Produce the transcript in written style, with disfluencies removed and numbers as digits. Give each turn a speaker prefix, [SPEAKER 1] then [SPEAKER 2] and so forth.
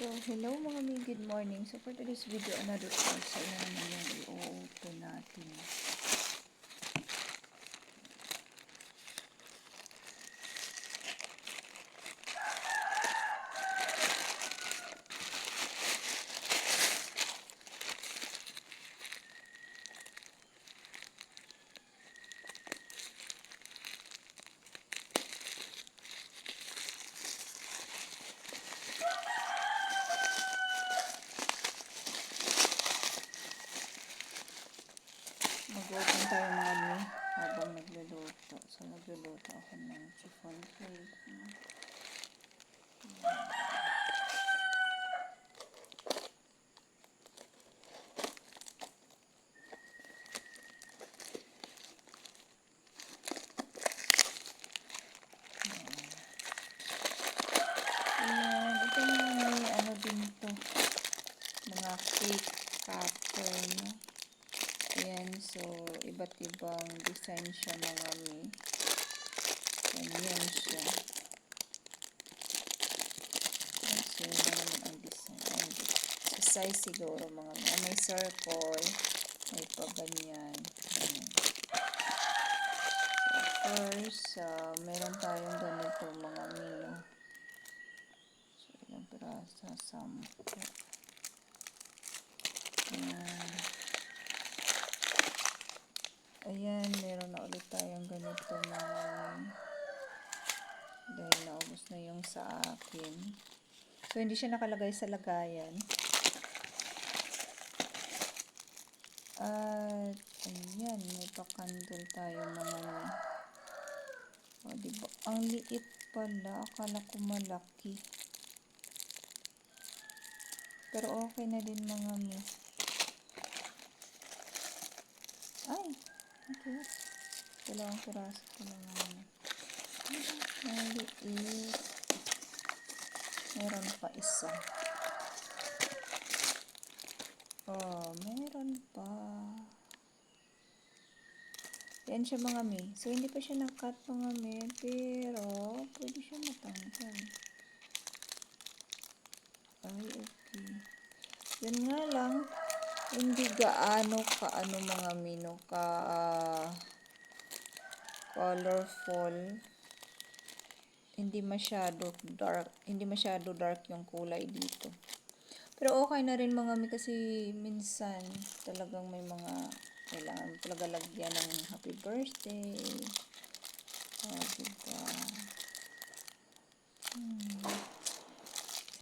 [SPEAKER 1] So, hello mga mi, good morning. So, for today's video, another parcel na naman yung i-open natin. Mag-open tayo mga mi habang nagluluto. So, nagluluto ako ng chiffon cake. Ayan, ito may ano din to, mga cake pattern, no? Ayan, so, iba't ibang design siya mga mi. Ganyan siya. So, yun naman ang design. Ayan, so, size siguro mga mi. May circle, may pa ganyan. Ayan. So, first, meron tayong ganito mga mi, no? So, ilang piraso? 10. Ayan, meron na ulit tayong ganito mga dahil naubos na yung sa akin. So, hindi siya nakalagay sa lagayan. At, ayan, may pa-candle tayo mga o, diba? Ang liit pala. Akala ko malaki. Pero okay na din mga mi. Ay! Okay. Dalawang piraso ko lang naman. Maliit. Meron pa isa. Oh, meron pa. Yan siya mga mi. So, hindi pa siya na-cut mga mi. Pero, pwede siya matanggal. Ay, okay. Yun nga lang. Hindi gaano kaano mga mi, no, colorful. Hindi masyado dark yung kulay dito. Pero okay na rin mga mi kasi minsan talagang may mga kailangan talaga lagyan ng happy birthday. Oh, diba?